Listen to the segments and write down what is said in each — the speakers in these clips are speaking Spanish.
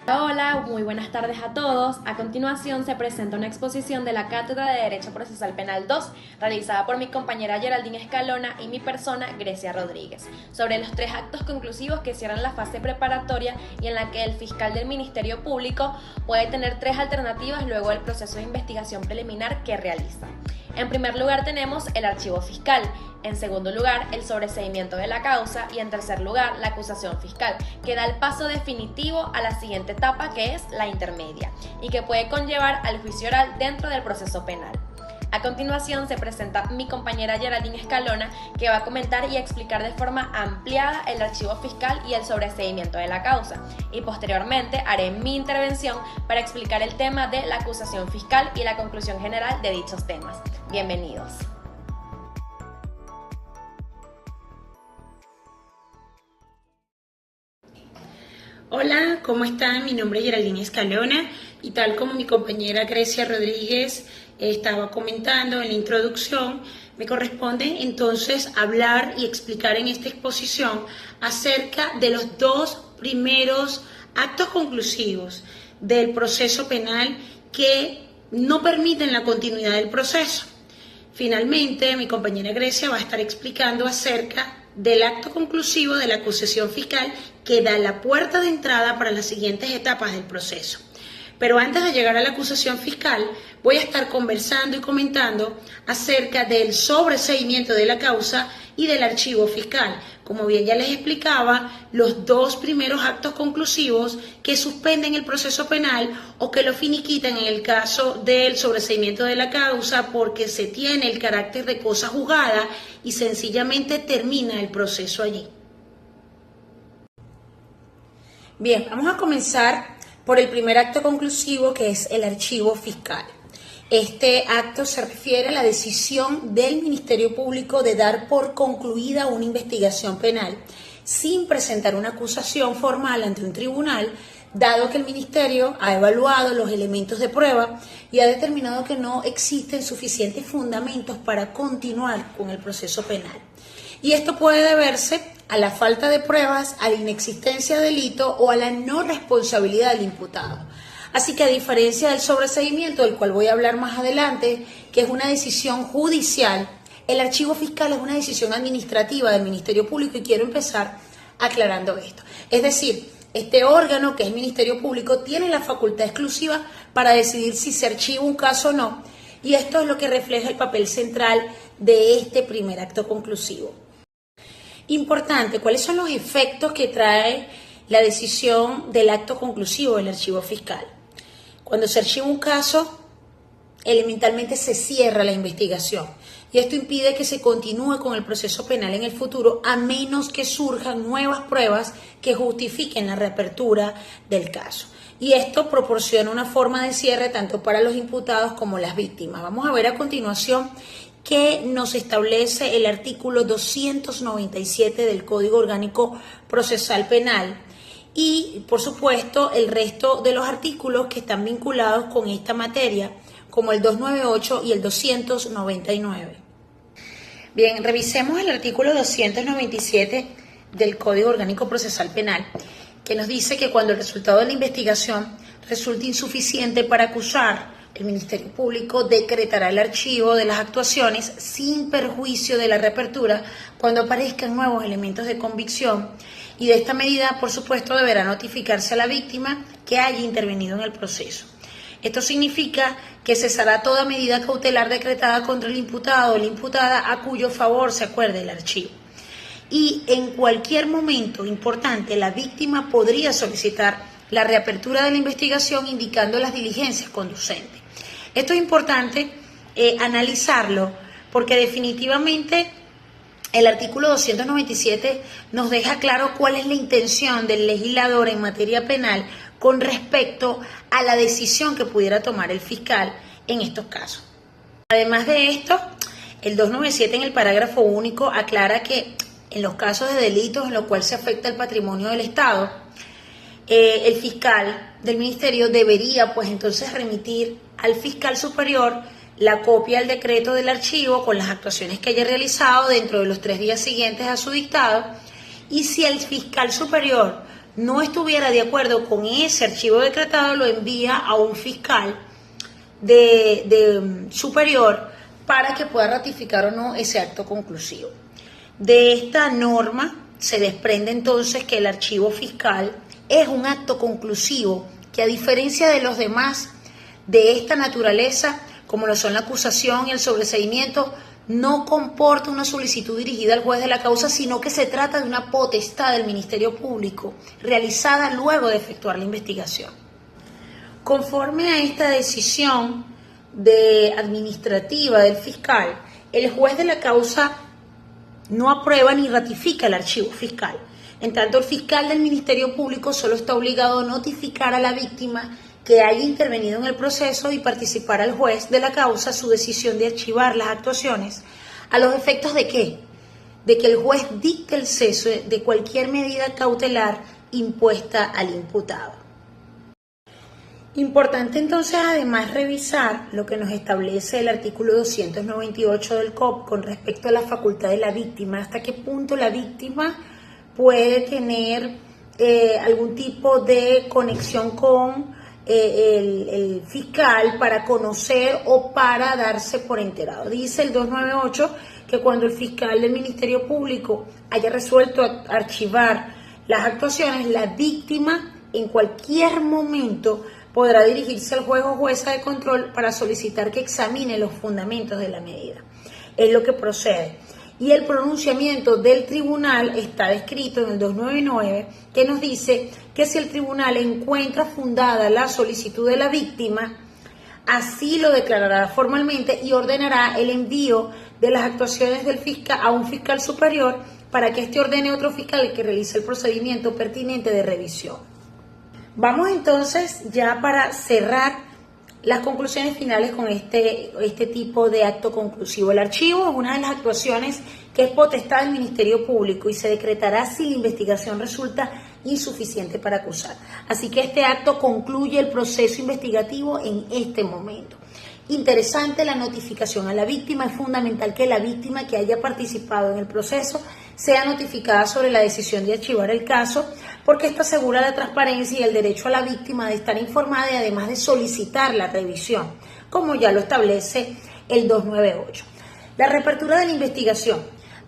Hola, muy buenas tardes a todos. A continuación se presenta una exposición de la Cátedra de Derecho Procesal Penal 2, realizada por mi compañera Geraldine Escalona y mi persona, Grecia Rodríguez, sobre los 3 actos conclusivos que cierran la fase preparatoria y en la que el fiscal del Ministerio Público puede tener 3 alternativas luego del proceso de investigación preliminar que realiza. En primer lugar tenemos el archivo fiscal, en segundo lugar el sobreseimiento de la causa y en tercer lugar la acusación fiscal, que da el paso definitivo a la siguiente etapa, que es la intermedia, y que puede conllevar al juicio oral dentro del proceso penal. A continuación se presenta mi compañera Geraldine Escalona, que va a comentar y explicar de forma ampliada el archivo fiscal y el sobreseimiento de la causa, y posteriormente haré mi intervención para explicar el tema de la acusación fiscal y la conclusión general de dichos temas. Bienvenidos. Hola, ¿cómo están? Mi nombre es Geraldine Escalona y tal como mi compañera Grecia Rodríguez estaba comentando en la introducción, me corresponde entonces hablar y explicar en esta exposición acerca de los 2 primeros actos conclusivos del proceso penal que no permiten la continuidad del proceso. Finalmente, mi compañera Grecia va a estar explicando acerca del acto conclusivo de la acusación fiscal que da la puerta de entrada para las siguientes etapas del proceso. Pero antes de llegar a la acusación fiscal, voy a estar conversando y comentando acerca del sobreseimiento de la causa y del archivo fiscal. Como bien ya les explicaba, los 2 primeros actos conclusivos que suspenden el proceso penal o que lo finiquitan en el caso del sobreseimiento de la causa porque se tiene el carácter de cosa juzgada y sencillamente termina el proceso allí. Bien, vamos a comenzar por el primer acto conclusivo, que es el archivo fiscal. Este acto se refiere a la decisión del Ministerio Público de dar por concluida una investigación penal sin presentar una acusación formal ante un tribunal, dado que el Ministerio ha evaluado los elementos de prueba y ha determinado que no existen suficientes fundamentos para continuar con el proceso penal. Y esto puede deberse a la falta de pruebas, a la inexistencia de delito o a la no responsabilidad del imputado. Así que a diferencia del sobreseimiento, del cual voy a hablar más adelante, que es una decisión judicial, el archivo fiscal es una decisión administrativa del Ministerio Público y quiero empezar aclarando esto. Es decir, este órgano, que es el Ministerio Público, tiene la facultad exclusiva para decidir si se archiva un caso o no, y esto es lo que refleja el papel central de este primer acto conclusivo. Importante, ¿cuáles son los efectos que trae la decisión del acto conclusivo del archivo fiscal? Cuando se archiva un caso, elementalmente se cierra la investigación y esto impide que se continúe con el proceso penal en el futuro a menos que surjan nuevas pruebas que justifiquen la reapertura del caso. Y esto proporciona una forma de cierre tanto para los imputados como las víctimas. Vamos a ver a continuación que nos establece el artículo 297 del Código Orgánico Procesal Penal y, por supuesto, el resto de los artículos que están vinculados con esta materia, como el 298 y el 299. Bien, revisemos el artículo 297 del Código Orgánico Procesal Penal, que nos dice que cuando el resultado de la investigación resulte insuficiente para acusar, el Ministerio Público decretará el archivo de las actuaciones sin perjuicio de la reapertura cuando aparezcan nuevos elementos de convicción y de esta medida, por supuesto, deberá notificarse a la víctima que haya intervenido en el proceso. Esto significa que cesará toda medida cautelar decretada contra el imputado o la imputada a cuyo favor se acuerde el archivo. Y en cualquier momento importante la víctima podría solicitar la reapertura de la investigación indicando las diligencias conducentes. Esto es importante analizarlo porque definitivamente el artículo 297 nos deja claro cuál es la intención del legislador en materia penal con respecto a la decisión que pudiera tomar el fiscal en estos casos. Además de esto, el 297 en el parágrafo único aclara que en los casos de delitos en los cuales se afecta el patrimonio del Estado, el fiscal del ministerio debería pues entonces remitir al fiscal superior la copia del decreto del archivo con las actuaciones que haya realizado dentro de los 3 días siguientes a su dictado, y si el fiscal superior no estuviera de acuerdo con ese archivo decretado, lo envía a un fiscal de superior para que pueda ratificar o no ese acto conclusivo. De esta norma se desprende entonces que el archivo fiscal es un acto conclusivo que, a diferencia de los demás de esta naturaleza, como lo son la acusación y el sobreseimiento, no comporta una solicitud dirigida al juez de la causa, sino que se trata de una potestad del Ministerio Público realizada luego de efectuar la investigación. Conforme a esta decisión administrativa del fiscal, el juez de la causa no aprueba ni ratifica el archivo fiscal. En tanto, el fiscal del Ministerio Público solo está obligado a notificar a la víctima que haya intervenido en el proceso y participar al juez de la causa su decisión de archivar las actuaciones, a los efectos de ¿qué? De que el juez dicte el cese de cualquier medida cautelar impuesta al imputado. Importante entonces además revisar lo que nos establece el artículo 298 del COP con respecto a la facultad de la víctima, hasta qué punto la víctima puede tener algún tipo de conexión con el fiscal para conocer o para darse por enterado. Dice el 298 que cuando el fiscal del Ministerio Público haya resuelto archivar las actuaciones, la víctima en cualquier momento podrá dirigirse al juez o jueza de control para solicitar que examine los fundamentos de la medida. Es lo que procede. Y el pronunciamiento del tribunal está descrito en el 299, que nos dice que si el tribunal encuentra fundada la solicitud de la víctima, así lo declarará formalmente y ordenará el envío de las actuaciones del fiscal a un fiscal superior para que éste ordene a otro fiscal que realice el procedimiento pertinente de revisión. Vamos entonces ya para cerrar las conclusiones finales con este tipo de acto conclusivo. El archivo es una de las actuaciones que es potestad del Ministerio Público y se decretará si la investigación resulta insuficiente para acusar. Así que este acto concluye el proceso investigativo en este momento. Interesante la notificación a la víctima. Es fundamental que la víctima que haya participado en el proceso sea notificada sobre la decisión de archivar el caso, porque esto asegura la transparencia y el derecho a la víctima de estar informada y además de solicitar la revisión, como ya lo establece el 298. La reapertura de la investigación.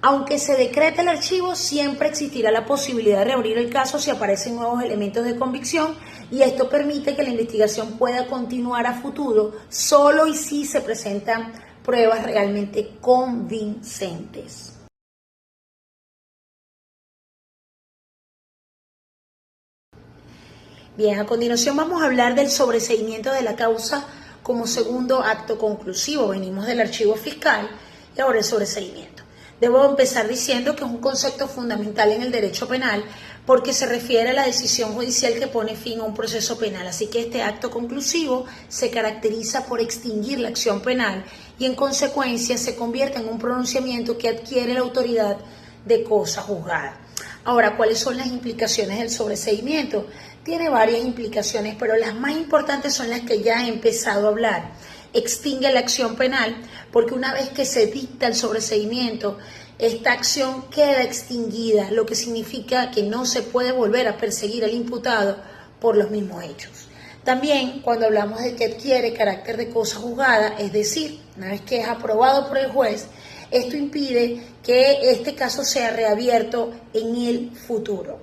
Aunque se decrete el archivo, siempre existirá la posibilidad de reabrir el caso si aparecen nuevos elementos de convicción, y esto permite que la investigación pueda continuar a futuro solo y si se presentan pruebas realmente convincentes. Bien, a continuación vamos a hablar del sobreseimiento de la causa como segundo acto conclusivo. Venimos del archivo fiscal y ahora el sobreseimiento. Debo empezar diciendo que es un concepto fundamental en el derecho penal porque se refiere a la decisión judicial que pone fin a un proceso penal. Así que este acto conclusivo se caracteriza por extinguir la acción penal y en consecuencia se convierte en un pronunciamiento que adquiere la autoridad de cosa juzgada. Ahora, ¿cuáles son las implicaciones del sobreseimiento? Tiene varias implicaciones, pero las más importantes son las que ya he empezado a hablar. Extingue la acción penal porque una vez que se dicta el sobreseimiento, esta acción queda extinguida, lo que significa que no se puede volver a perseguir al imputado por los mismos hechos. También cuando hablamos de que adquiere carácter de cosa juzgada, es decir, una vez que es aprobado por el juez, esto impide que este caso sea reabierto en el futuro.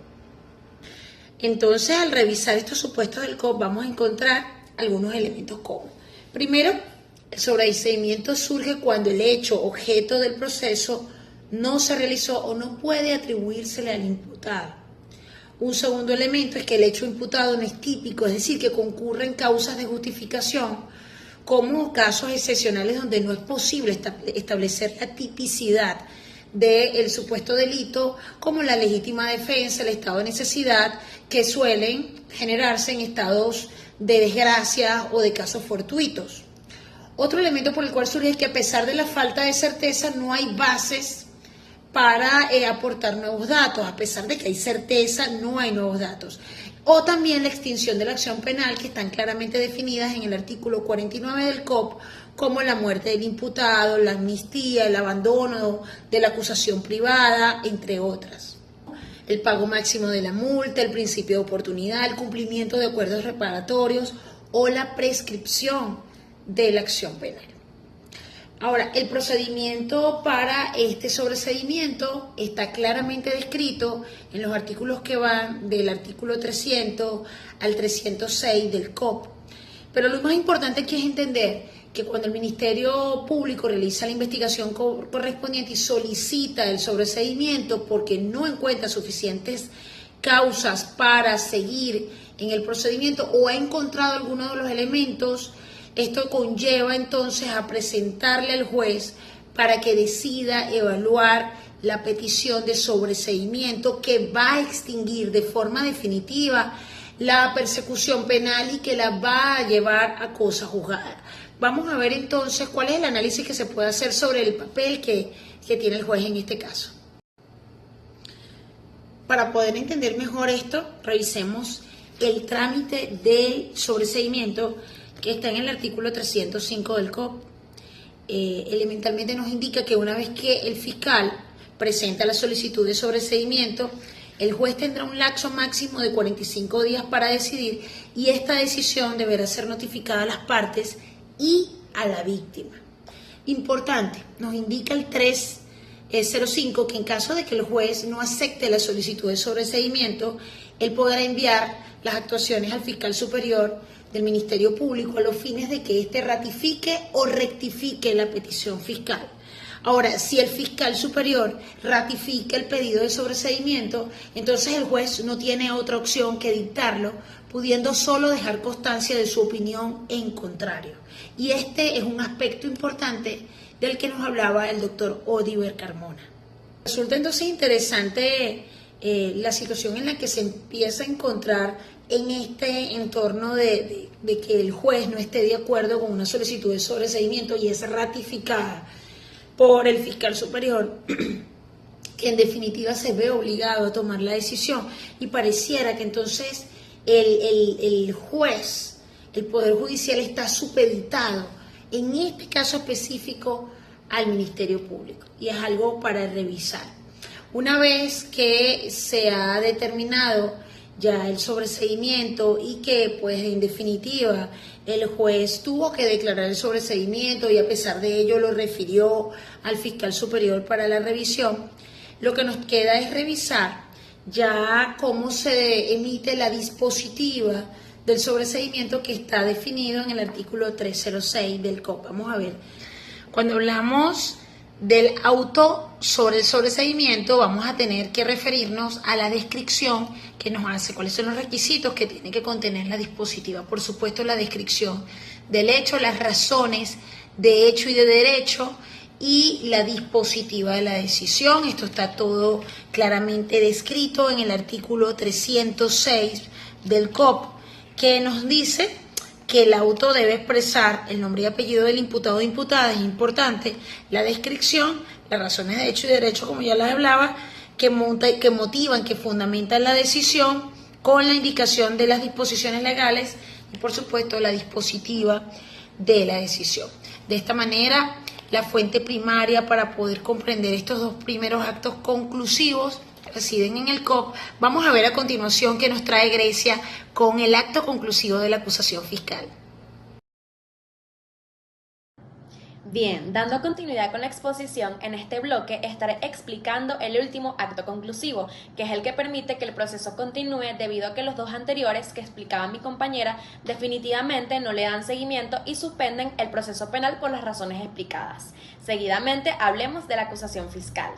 Entonces, al revisar estos supuestos del COP, vamos a encontrar algunos elementos comunes. Primero, el sobreseimiento surge cuando el hecho objeto del proceso no se realizó o no puede atribuírsele al imputado. Un segundo elemento es que el hecho imputado no es típico, es decir, que concurren causas de justificación, como casos excepcionales donde no es posible establecer la tipicidad del supuesto delito, como la legítima defensa, el estado de necesidad, que suelen generarse en estados de desgracia o de casos fortuitos. Otro elemento por el cual surge es que a pesar de la falta de certeza no hay bases para aportar nuevos datos, a pesar de que hay certeza no hay nuevos datos. O también la extinción de la acción penal, que están claramente definidas en el artículo 49 del COP, como la muerte del imputado, la amnistía, el abandono de la acusación privada, entre otras. el pago máximo de la multa, el principio de oportunidad, el cumplimiento de acuerdos reparatorios o la prescripción de la acción penal. Ahora, el procedimiento para este sobreseimiento está claramente descrito en los artículos que van del artículo 300 al 306 del COP. Pero lo más importante aquí es entender que cuando el Ministerio Público realiza la investigación correspondiente y solicita el sobreseimiento porque no encuentra suficientes causas para seguir en el procedimiento o ha encontrado alguno de los elementos, esto conlleva entonces a presentarle al juez para que decida evaluar la petición de sobreseimiento que va a extinguir de forma definitiva la persecución penal y que la va a llevar a cosa juzgada. Vamos a ver entonces cuál es el análisis que se puede hacer sobre el papel que tiene el juez en este caso. Para poder entender mejor esto, revisemos el trámite del sobreseimiento que está en el artículo 305 del COP. Elementalmente nos indica que una vez que el fiscal presenta la solicitud de sobreseimiento, el juez tendrá un lapso máximo de 45 días para decidir y esta decisión deberá ser notificada a las partes y a la víctima. Importante, nos indica el 305 que en caso de que el juez no acepte la solicitud de sobreseimiento, él podrá enviar las actuaciones al fiscal superior del Ministerio Público a los fines de que éste ratifique o rectifique la petición fiscal. Ahora, si el fiscal superior ratifica el pedido de sobreseimiento, entonces el juez no tiene otra opción que dictarlo, pudiendo solo dejar constancia de su opinión en contrario. Y este es un aspecto importante del que nos hablaba el doctor Odiver Carmona. Resulta entonces interesante la situación en la que se empieza a encontrar en este entorno de que el juez no esté de acuerdo con una solicitud de sobreseimiento y es ratificada por el fiscal superior, que en definitiva se ve obligado a tomar la decisión y pareciera que entonces el juez, el Poder Judicial está supeditado, en este caso específico, al Ministerio Público y es algo para revisar. Una vez que se ha determinado ya el sobreseimiento y que pues en definitiva el juez tuvo que declarar el sobreseimiento y a pesar de ello lo refirió al fiscal superior para la revisión, lo que nos queda es revisar ya cómo se emite la dispositiva del sobreseimiento que está definido en el artículo 306 del COP. Vamos a ver, cuando hablamos del auto sobre el sobreseimiento vamos a tener que referirnos a la descripción que nos hace, cuáles son los requisitos que tiene que contener la dispositiva. Por supuesto, la descripción del hecho, las razones de hecho y de derecho y la dispositiva de la decisión. Esto está todo claramente descrito en el artículo 306 del COP, que nos dice que el auto debe expresar el nombre y apellido del imputado o imputada, es importante, la descripción, las razones de hecho y derecho, como ya les hablaba, que motivan, que fundamentan la decisión, con la indicación de las disposiciones legales y, por supuesto, la dispositiva de la decisión. De esta manera, la fuente primaria para poder comprender estos dos primeros actos conclusivos residen en el COP. Vamos a ver a continuación qué nos trae Grecia con el acto conclusivo de la acusación fiscal. Bien, dando continuidad con la exposición, en este bloque estaré explicando el último acto conclusivo, que es el que permite que el proceso continúe debido a que los dos anteriores que explicaba mi compañera definitivamente no le dan seguimiento y suspenden el proceso penal por las razones explicadas. Seguidamente hablemos de la acusación fiscal.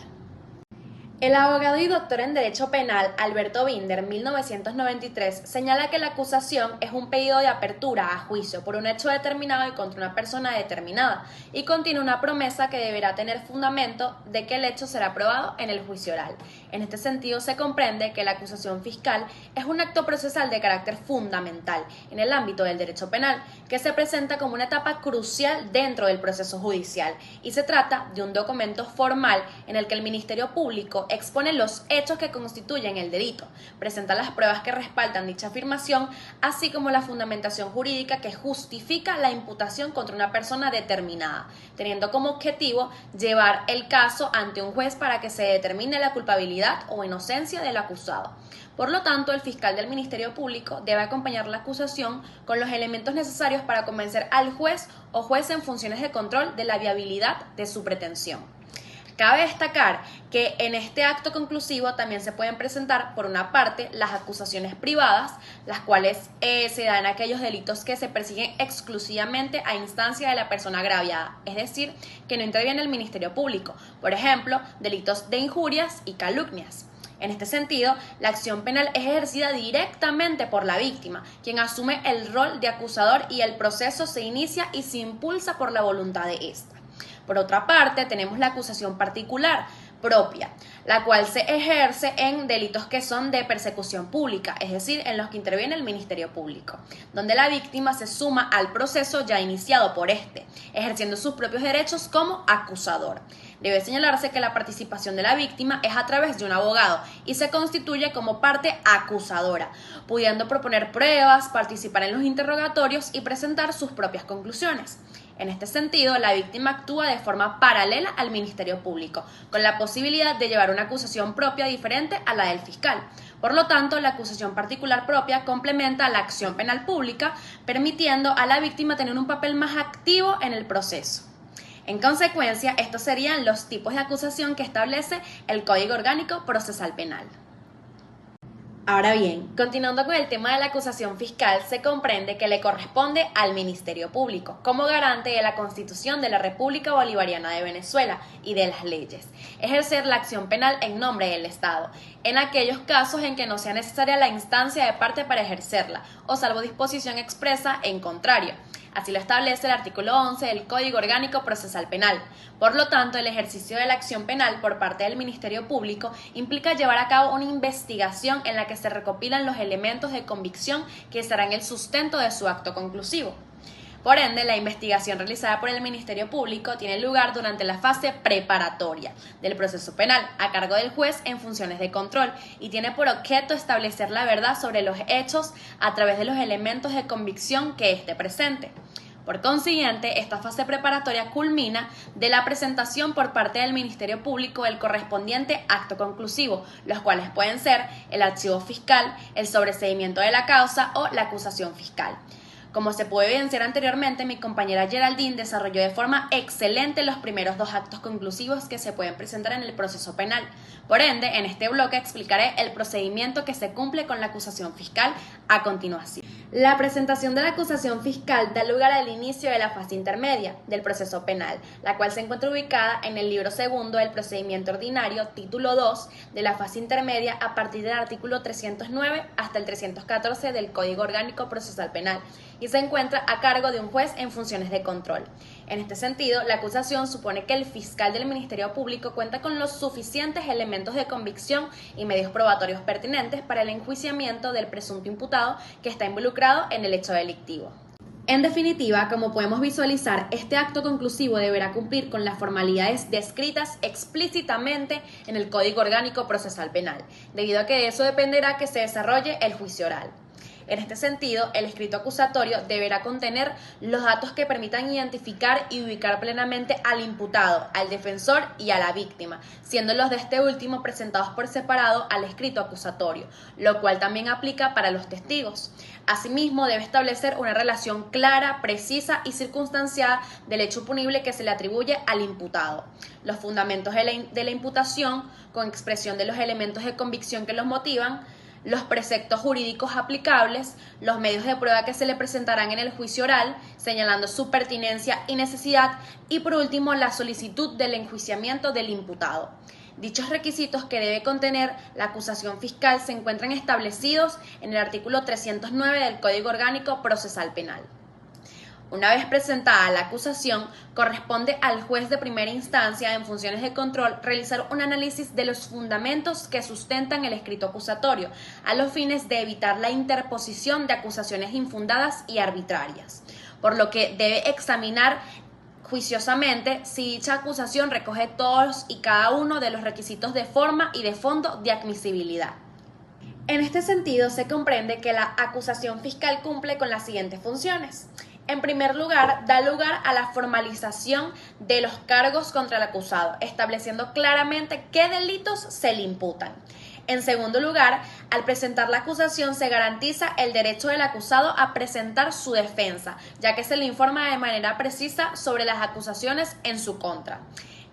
El abogado y doctor en Derecho Penal Alberto Binder, 1993, señala que la acusación es un pedido de apertura a juicio por un hecho determinado y contra una persona determinada y contiene una promesa que deberá tener fundamento de que el hecho será probado en el juicio oral. En este sentido, se comprende que la acusación fiscal es un acto procesal de carácter fundamental en el ámbito del derecho penal, que se presenta como una etapa crucial dentro del proceso judicial y se trata de un documento formal en el que el Ministerio Público expone los hechos que constituyen el delito, presenta las pruebas que respaldan dicha afirmación, así como la fundamentación jurídica que justifica la imputación contra una persona determinada, teniendo como objetivo llevar el caso ante un juez para que se determine la culpabilidad culpabilidad o inocencia del acusado. Por lo tanto, el fiscal del Ministerio Público debe acompañar la acusación con los elementos necesarios para convencer al juez o juez en funciones de control de la viabilidad de su pretensión. Cabe destacar que en este acto conclusivo también se pueden presentar, por una parte, las acusaciones privadas, las cuales se dan aquellos delitos que se persiguen exclusivamente a instancia de la persona agraviada, es decir, que no interviene el Ministerio Público, por ejemplo, delitos de injurias y calumnias. En este sentido, la acción penal es ejercida directamente por la víctima, quien asume el rol de acusador y el proceso se inicia y se impulsa por la voluntad de ésta. Por otra parte, tenemos la acusación particular propia, la cual se ejerce en delitos que son de persecución pública, es decir, en los que interviene el Ministerio Público, donde la víctima se suma al proceso ya iniciado por este, ejerciendo sus propios derechos como acusador. Debe señalarse que la participación de la víctima es a través de un abogado y se constituye como parte acusadora, pudiendo proponer pruebas, participar en los interrogatorios y presentar sus propias conclusiones. En este sentido, la víctima actúa de forma paralela al Ministerio Público, con la posibilidad de llevar una acusación propia diferente a la del fiscal. Por lo tanto, la acusación particular propia complementa la acción penal pública, permitiendo a la víctima tener un papel más activo en el proceso. En consecuencia, estos serían los tipos de acusación que establece el Código Orgánico Procesal Penal. Ahora bien, continuando con el tema de la acusación fiscal, se comprende que le corresponde al Ministerio Público, como garante de la Constitución de la República Bolivariana de Venezuela y de las leyes, ejercer la acción penal en nombre del Estado, en aquellos casos en que no sea necesaria la instancia de parte para ejercerla, o salvo disposición expresa en contrario. Así lo establece el artículo 11 del Código Orgánico Procesal Penal. Por lo tanto, el ejercicio de la acción penal por parte del Ministerio Público implica llevar a cabo una investigación en la que se recopilan los elementos de convicción que serán el sustento de su acto conclusivo. Por ende, la investigación realizada por el Ministerio Público tiene lugar durante la fase preparatoria del proceso penal, a cargo del juez en funciones de control, y tiene por objeto establecer la verdad sobre los hechos a través de los elementos de convicción que éste presente. Por consiguiente, esta fase preparatoria culmina de la presentación por parte del Ministerio Público del correspondiente acto conclusivo, los cuales pueden ser el archivo fiscal, el sobreseimiento de la causa o la acusación fiscal. Como se puede evidenciar anteriormente, mi compañera Geraldine desarrolló de forma excelente los primeros dos actos conclusivos que se pueden presentar en el proceso penal. Por ende, en este bloque explicaré el procedimiento que se cumple con la acusación fiscal a continuación. La presentación de la acusación fiscal da lugar al inicio de la fase intermedia del proceso penal, la cual se encuentra ubicada en el libro segundo del procedimiento ordinario, título 2, de la fase intermedia a partir del artículo 309 hasta el 314 del Código Orgánico Procesal Penal, y se encuentra a cargo de un juez en funciones de control. En este sentido, la acusación supone que el fiscal del Ministerio Público cuenta con los suficientes elementos de convicción y medios probatorios pertinentes para el enjuiciamiento del presunto imputado que está involucrado en el hecho delictivo. En definitiva, como podemos visualizar, este acto conclusivo deberá cumplir con las formalidades descritas explícitamente en el Código Orgánico Procesal Penal, debido a que de eso dependerá que se desarrolle el juicio oral. En este sentido, el escrito acusatorio deberá contener los datos que permitan identificar y ubicar plenamente al imputado, al defensor y a la víctima, siendo los de este último presentados por separado al escrito acusatorio, lo cual también aplica para los testigos. Asimismo, debe establecer una relación clara, precisa y circunstanciada del hecho punible que se le atribuye al imputado, los fundamentos de la imputación, con expresión de los elementos de convicción que los motivan, los preceptos jurídicos aplicables, los medios de prueba que se le presentarán en el juicio oral, señalando su pertinencia y necesidad, y por último, la solicitud del enjuiciamiento del imputado. Dichos requisitos que debe contener la acusación fiscal se encuentran establecidos en el artículo 309 del Código Orgánico Procesal Penal. Una vez presentada la acusación, corresponde al juez de primera instancia en funciones de control realizar un análisis de los fundamentos que sustentan el escrito acusatorio, a los fines de evitar la interposición de acusaciones infundadas y arbitrarias, por lo que debe examinar juiciosamente si dicha acusación recoge todos y cada uno de los requisitos de forma y de fondo de admisibilidad. En este sentido, se comprende que la acusación fiscal cumple con las siguientes funciones: En primer lugar, da lugar a la formalización de los cargos contra el acusado, estableciendo claramente qué delitos se le imputan. En segundo lugar, al presentar la acusación se garantiza el derecho del acusado a presentar su defensa, ya que se le informa de manera precisa sobre las acusaciones en su contra.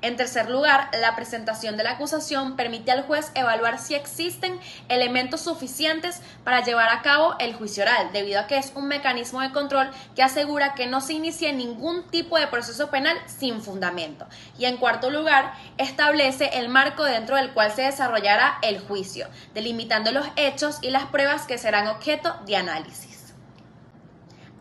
En tercer lugar, la presentación de la acusación permite al juez evaluar si existen elementos suficientes para llevar a cabo el juicio oral, debido a que es un mecanismo de control que asegura que no se inicie ningún tipo de proceso penal sin fundamento. Y en cuarto lugar, establece el marco dentro del cual se desarrollará el juicio, delimitando los hechos y las pruebas que serán objeto de análisis.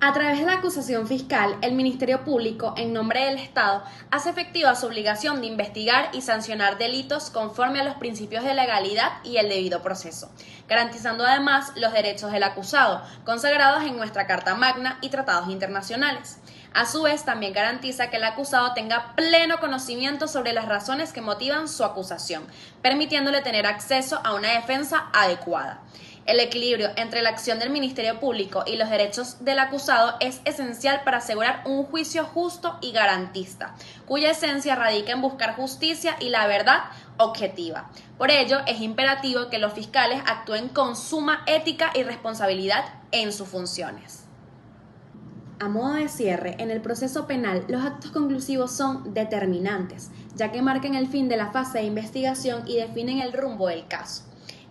A través de la acusación fiscal, el Ministerio Público, en nombre del Estado, hace efectiva su obligación de investigar y sancionar delitos conforme a los principios de legalidad y el debido proceso, garantizando además los derechos del acusado, consagrados en nuestra Carta Magna y tratados internacionales. A su vez, también garantiza que el acusado tenga pleno conocimiento sobre las razones que motivan su acusación, permitiéndole tener acceso a una defensa adecuada. El equilibrio entre la acción del Ministerio Público y los derechos del acusado es esencial para asegurar un juicio justo y garantista, cuya esencia radica en buscar justicia y la verdad objetiva. Por ello, es imperativo que los fiscales actúen con suma ética y responsabilidad en sus funciones. A modo de cierre, en el proceso penal, los actos conclusivos son determinantes, ya que marcan el fin de la fase de investigación y definen el rumbo del caso.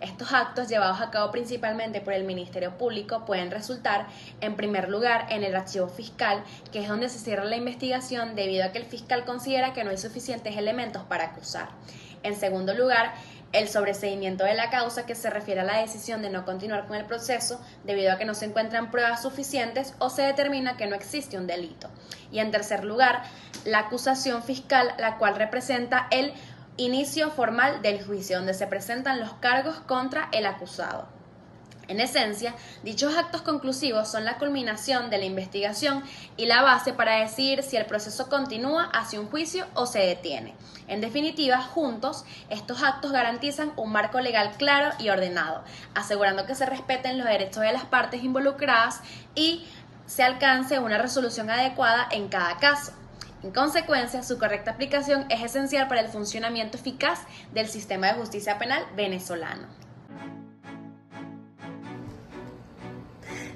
Estos actos, llevados a cabo principalmente por el Ministerio Público, pueden resultar, en primer lugar, en el archivo fiscal, que es donde se cierra la investigación debido a que el fiscal considera que no hay suficientes elementos para acusar. En segundo lugar, el sobreseimiento de la causa, que se refiere a la decisión de no continuar con el proceso debido a que no se encuentran pruebas suficientes o se determina que no existe un delito. Y en tercer lugar, la acusación fiscal, la cual representa el inicio formal del juicio, donde se presentan los cargos contra el acusado. En esencia, dichos actos conclusivos son la culminación de la investigación y la base para decidir si el proceso continúa hacia un juicio o se detiene. En definitiva, juntos, estos actos garantizan un marco legal claro y ordenado, asegurando que se respeten los derechos de las partes involucradas y se alcance una resolución adecuada en cada caso. En consecuencia, su correcta aplicación es esencial para el funcionamiento eficaz del sistema de justicia penal venezolano.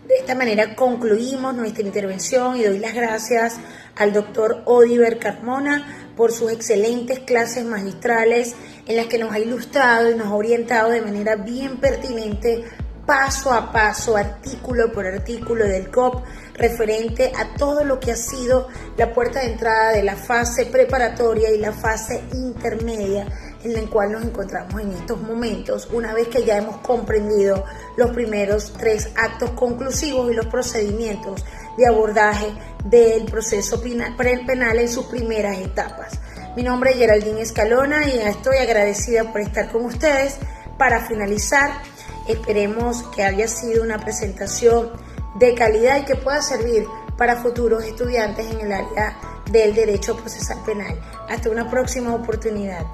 De esta manera concluimos nuestra intervención y doy las gracias al doctor Odiver Carmona por sus excelentes clases magistrales en las que nos ha ilustrado y nos ha orientado de manera bien pertinente, paso a paso, artículo por artículo del COP, referente a todo lo que ha sido la puerta de entrada de la fase preparatoria y la fase intermedia en la cual nos encontramos en estos momentos, una vez que ya hemos comprendido los primeros 3 actos conclusivos y los procedimientos de abordaje del proceso penal en sus primeras etapas. Mi nombre es Geraldine Escalona y estoy agradecida por estar con ustedes. Para finalizar, esperemos que haya sido una presentación de calidad y que pueda servir para futuros estudiantes en el área del derecho procesal penal. Hasta una próxima oportunidad.